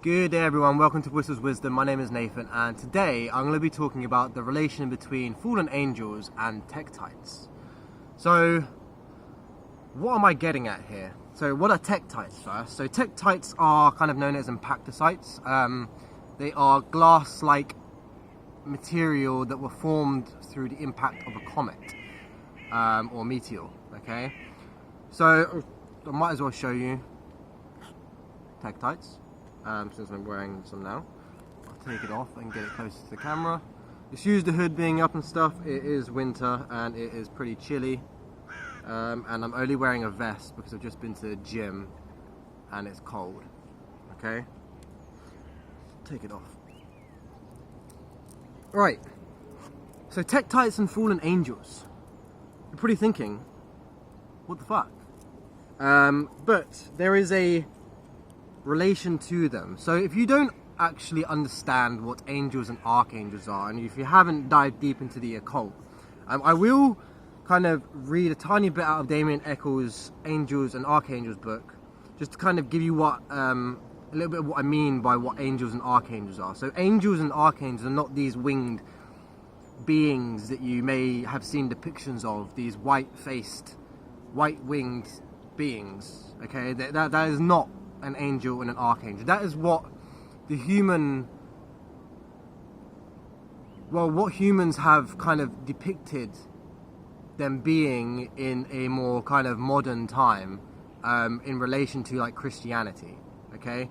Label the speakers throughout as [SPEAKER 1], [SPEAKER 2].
[SPEAKER 1] Good day everyone, welcome to Wysol's Wisdom. My name is Nathan and today I'm going to be talking about the relation between fallen angels and Tektites. So, what am I getting at here? So what are Tektites first? So Tektites are kind of known as impactosites. They are glass-like material that were formed through the impact of a comet or meteor, okay? So I might as well show you Tektites. Since I'm wearing some now. I'll take it off and get it closer to the camera. Excuse the hood being up and stuff, it is winter and it is pretty chilly. And I'm only wearing a vest because I've just been to the gym and it's cold. Okay? Take it off. Right. So Tektites and fallen angels. You're probably thinking, what the fuck? But there is a relation to them. So if you don't actually understand what angels and archangels are, and if you haven't dived deep into the occult, I will kind of read a tiny bit out of Damien Eccles' Angels and Archangels book, just to kind of give you what a little bit of what I mean by what angels and archangels are. So angels and archangels are not these winged beings that you may have seen depictions of, these white-faced, white-winged beings. Okay, that is not an angel and an archangel. That is what the what humans have kind of depicted them being in a more kind of modern time in relation to like Christianity. Okay,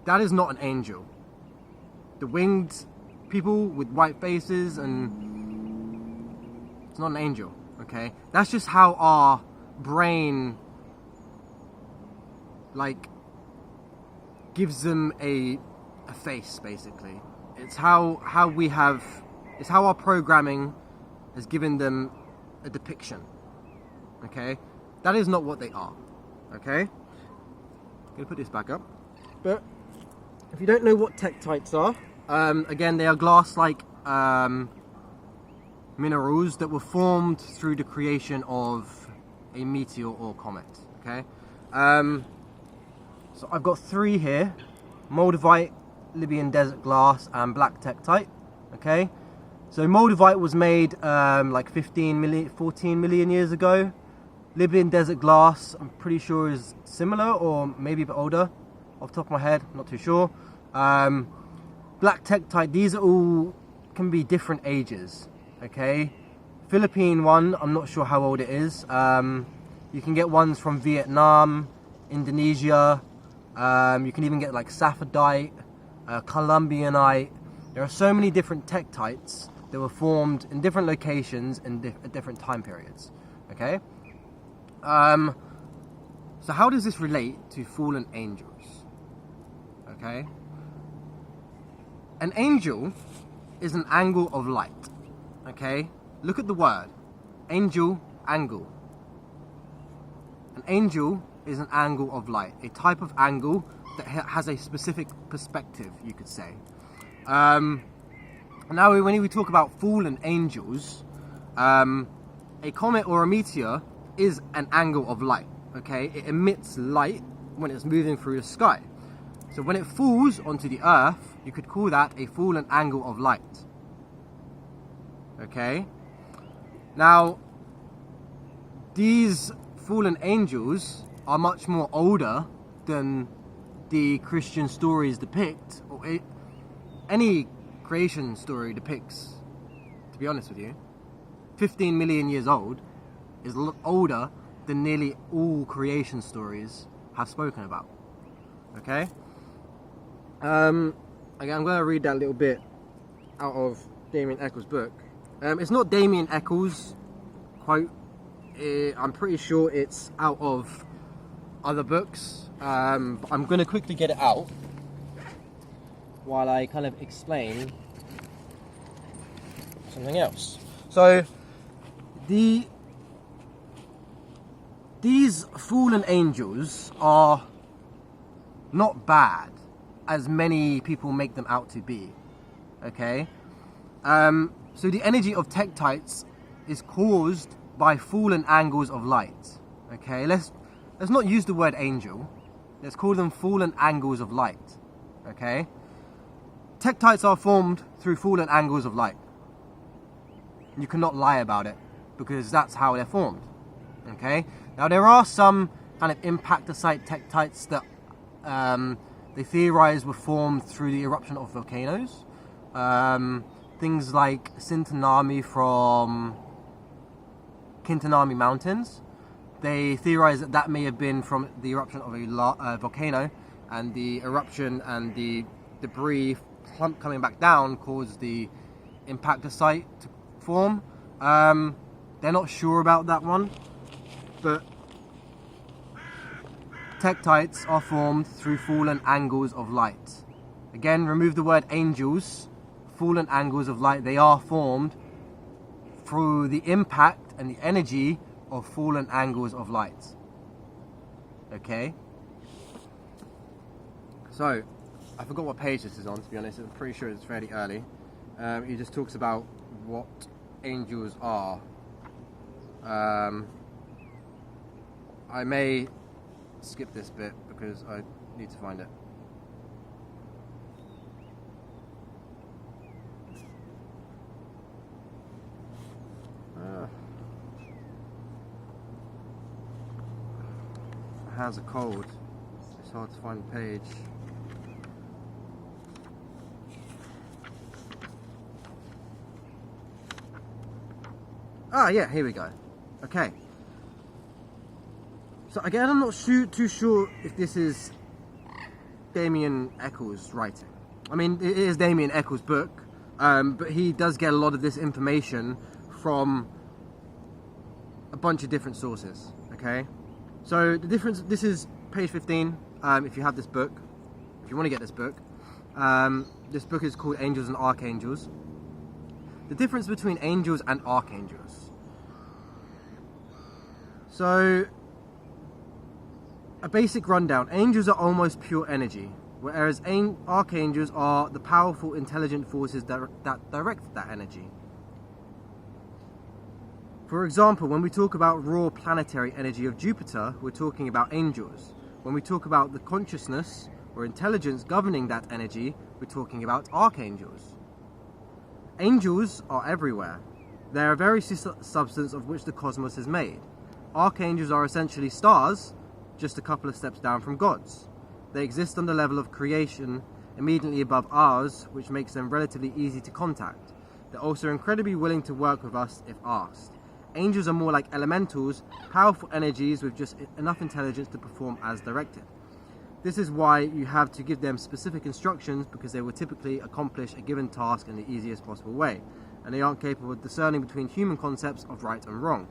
[SPEAKER 1] that is not an angel. The winged people with white faces, and it's not an angel. Okay, that's just how our brain like gives them a face, basically. It's how our programming has given them a depiction. Okay, that is not what they are. Okay, I'm gonna put this back up. But if you don't know what Tektites are, again, they are glass-like minerals that were formed through the creation of a meteor or comet. Okay. So I've got three here: Moldavite, Libyan desert glass, and black Tektite. Okay, so Moldavite was made like 14 million years ago. Libyan desert glass, I'm pretty sure, is similar or maybe a bit older. Off the top of my head, I'm not too sure. Black Tektite, these are all can be different ages. Okay, Philippine one, I'm not sure how old it is. You can get ones from Vietnam, Indonesia. You can even get like Saphadite, Columbianite. There are so many different Tektites that were formed in different locations and at different time periods. Okay. So how does this relate to fallen angels? Okay. An angel is an angle of light. Okay. Look at the word. Angel, angle. An angel is an angle of light, a type of angle that has a specific perspective, you could say. Now, when we talk about fallen angels, a comet or a meteor is an angle of light. Okay, it emits light when it's moving through the sky. So when it falls onto the earth, you could call that a fallen angle of light. Okay. Now, these fallen angels are much more older than the Christian stories depict, or any creation story depicts, to be honest with you. 15 million years old is a lot older than nearly all creation stories have spoken about. Okay? Again, I'm going to read that little bit out of Damien Eccles' book. It's not Damien Eccles' quote. I'm pretty sure it's out of other books. But I'm going to quickly get it out while I kind of explain something else. So these fallen angels are not bad as many people make them out to be. Okay, so the energy of Tektites is caused by fallen angles of light. Okay, let's not use the word angel. Let's call them fallen angles of light. okay? Tektites are formed through fallen angles of light. You cannot lie about it, because that's how they're formed, okay? Now, there are some kind of impactosite tektites that they theorize were formed through the eruption of volcanoes. Things like Sintanami from Kintanami Mountains. They theorize that that may have been from the eruption of a volcano, and the eruption and the debris clump coming back down caused the impactosite to form. They're not sure about that one, but tektites are formed through fallen angles of light. Again, remove the word angels. Fallen angles of light, they are formed through the impact and the energy of fallen angles of light. Okay? So, I forgot what page this is on, to be honest. I'm pretty sure it's fairly early. He just talks about what angels are. I may skip this bit because I need to find it. My hands are cold. It's hard to find the page. Ah, yeah, here we go. Okay. So again, I'm not too sure if this is Damien Eccles' writing. I mean, it is Damien Eccles' book, but he does get a lot of this information from a bunch of different sources, okay? So the difference, this is page 15, if you have this book, if you want to get this book. This book is called Angels and Archangels. The difference between angels and archangels. So, a basic rundown. Angels are almost pure energy, whereas archangels are the powerful, intelligent forces that direct that energy. For example, when we talk about raw planetary energy of Jupiter, we're talking about angels. When we talk about the consciousness or intelligence governing that energy, we're talking about archangels. Angels are everywhere. They are a very substance of which the cosmos is made. Archangels are essentially stars, just a couple of steps down from gods. They exist on the level of creation immediately above ours, which makes them relatively easy to contact. They're also incredibly willing to work with us if asked. Angels are more like elementals, powerful energies with just enough intelligence to perform as directed. This is why you have to give them specific instructions, because they will typically accomplish a given task in the easiest possible way, and they aren't capable of discerning between human concepts of right and wrong.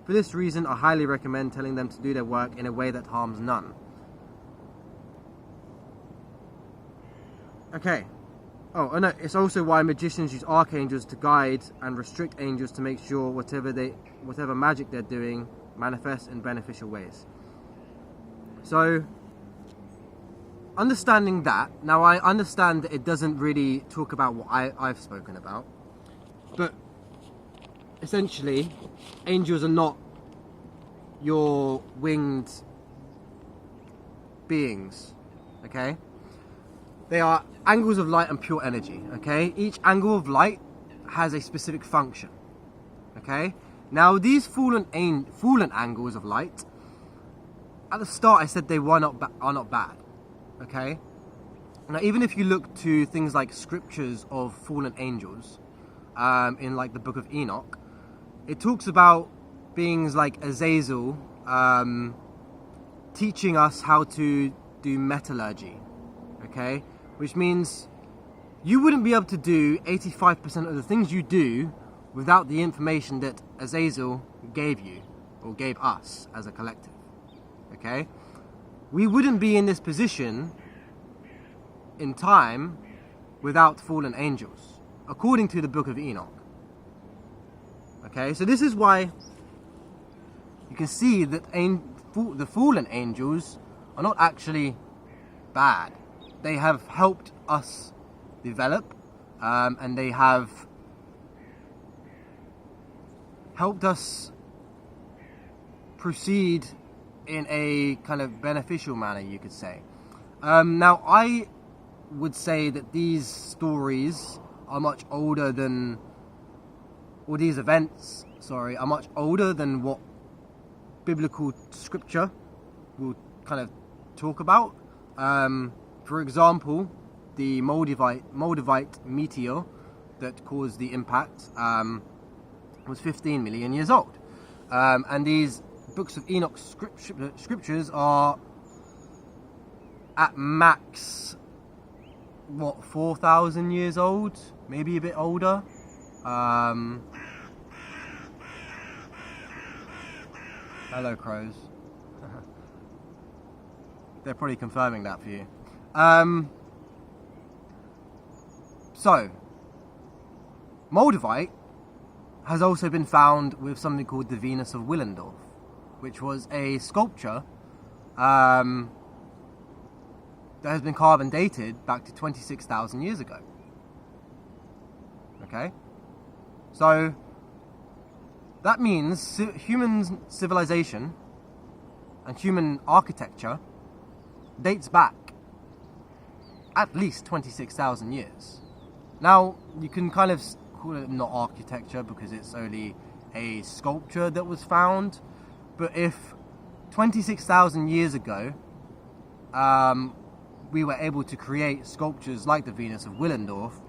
[SPEAKER 1] For this reason, I highly recommend telling them to do their work in a way that harms none. Okay. Oh, and no, it's also why magicians use archangels to guide and restrict angels to make sure whatever magic they're doing manifests in beneficial ways. So, understanding that, now I understand that it doesn't really talk about what I've spoken about, but essentially, angels are not your winged beings, okay? They are angles of light and pure energy, okay? Each angle of light has a specific function, okay? Now, these fallen angles of light, at the start I said they are not bad, okay? Now, even if you look to things like scriptures of fallen angels, in like the book of Enoch, it talks about beings like Azazel teaching us how to do metallurgy, okay? Which means you wouldn't be able to do 85% of the things you do without the information that Azazel gave you, or gave us as a collective, okay? We wouldn't be in this position in time without fallen angels, according to the book of Enoch. Okay, so this is why you can see that the fallen angels are not actually bad. They have helped us develop, and they have helped us proceed in a kind of beneficial manner, you could say. Now, I would say that these stories are much older than, or these events, sorry, are much older than what biblical scripture will kind of talk about. For example, the Moldavite meteor that caused the impact was 15 million years old. And these books of Enoch scriptures are at max, what, 4,000 years old? Maybe a bit older. Hello, crows. They're probably confirming that for you. So, Moldavite has also been found with something called the Venus of Willendorf, which was a sculpture that has been carbon dated back to 26,000 years ago. Okay? So, that means human civilization and human architecture dates back at least 26,000 years. Now, you can kind of call it not architecture because it's only a sculpture that was found, but if 26,000 years ago we were able to create sculptures like the Venus of Willendorf,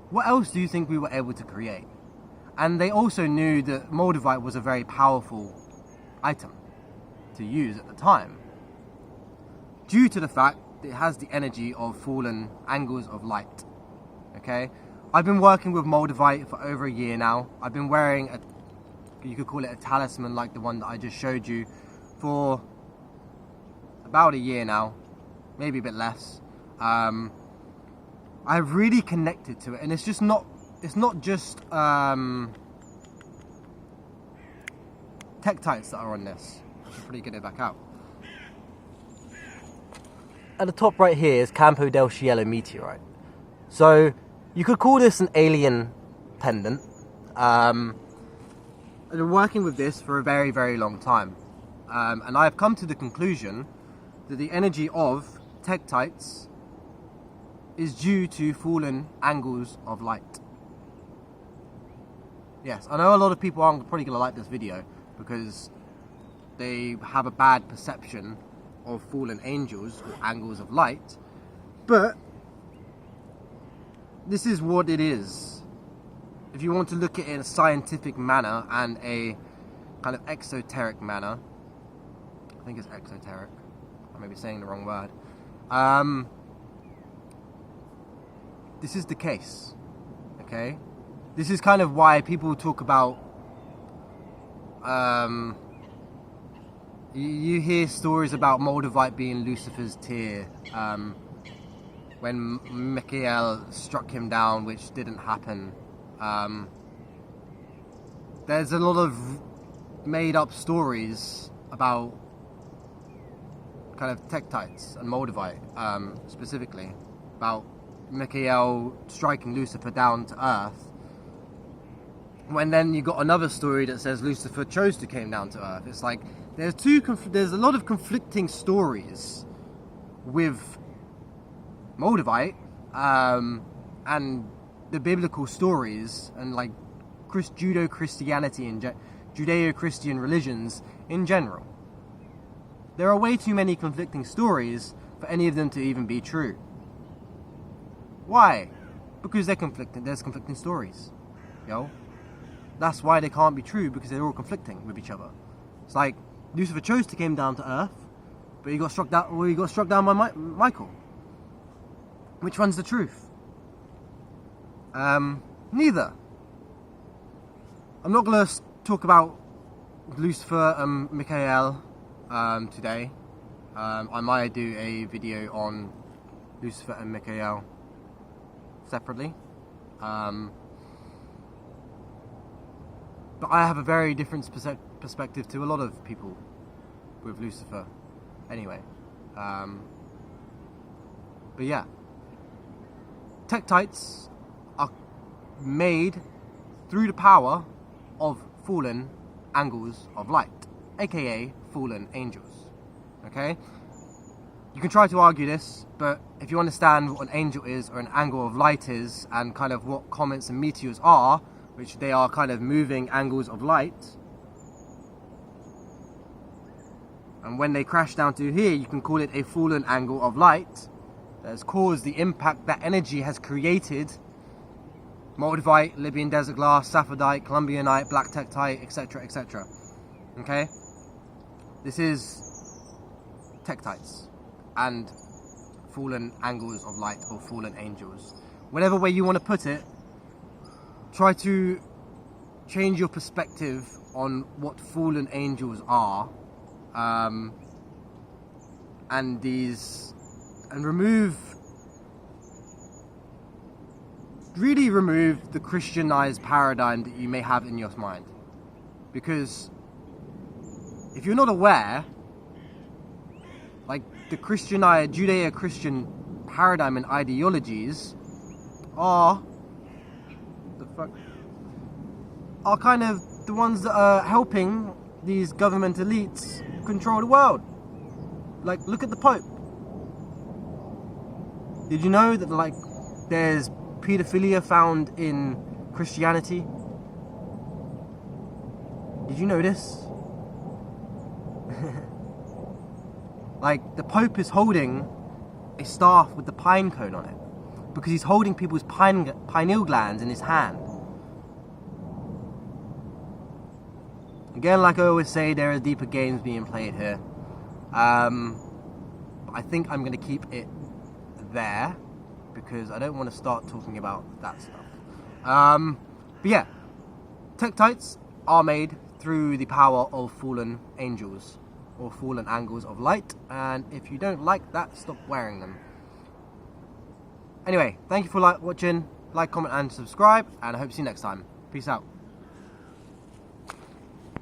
[SPEAKER 1] what else do you think we were able to create? And they also knew that Moldavite was a very powerful item to use at the time, due to the fact that it has the energy of fallen angles of light. Okay? I've been working with Moldavite for over a year now. I've been wearing a, you could call it a talisman like the one that I just showed you, for about a year now, maybe a bit less. I've really connected to it, and it's not just Tektites that are on this. I should probably get it back out. At the top right here is Campo del Cielo meteorite. So you could call this an alien pendant. I've been working with this for a very, very long time. And I've come to the conclusion that the energy of Tektites is due to fallen angles of light. Yes, I know a lot of people aren't probably going to like this video because they have a bad perception of fallen angels or angles of light, but this is what it is. If you want to look at it in a scientific manner and a kind of exoteric manner, I think it's exoteric, I may be saying the wrong word, this is the case, okay? This is kind of why people talk about, you hear stories about Moldavite being Lucifer's tear, when Michael struck him down, which didn't happen. There's a lot of made up stories about kind of Tektites and Moldavite, specifically, about Michael striking Lucifer down to earth, when then you got another story that says Lucifer chose to come down to earth. It's like there's a lot of conflicting stories with Moldavite and the biblical stories and like Judeo-Christianity and Judeo-Christian religions in general. There are way too many conflicting stories for any of them to even be true. Why? Because they're conflicting. There's conflicting stories. Yo, that's why they can't be true, because they're all conflicting with each other. It's like Lucifer chose to come down to earth, but he got struck down. Or he got struck down by Michael. Which one's the truth? Neither. I'm not gonna talk about Lucifer and Michael today. I might do a video on Lucifer and Michael separately. But I have a very different perspective to a lot of people with Lucifer. Anyway. But yeah. Tektites are made through the power of fallen angles of light, aka fallen angels. Okay? You can try to argue this, but if you understand what an angel is, or an angle of light is, and kind of what comets and meteors are, which they are kind of moving angles of light, and when they crash down to here, you can call it a fallen angle of light that has caused the impact that energy has created. Moldavite, Libyan desert glass, saphadite, Columbianite, black tektite, etc, etc. Okay? This is tektites and fallen angles of light, or fallen angels. Whatever way you want to put it, try to change your perspective on what fallen angels are, and really remove the Christianized paradigm that you may have in your mind. Because if you're not aware, like the Judeo-Christian paradigm and ideologies are kind of the ones that are helping these government elites control the world. Like, look at the Pope. Did you know that, like, there's pedophilia found in Christianity? Did you know this? Like, the Pope is holding a staff with the pine cone on it because he's holding people's pineal glands in his hand. Again, like I always say, there are deeper games being played here. But I think I'm going to keep it there because I don't want to start talking about that stuff. But yeah, tektites are made through the power of fallen angels, or fallen angles of light, and if you don't like that, stop wearing them. Anyway, thank you for watching, like, comment and subscribe, and I hope to see you next time. Peace out.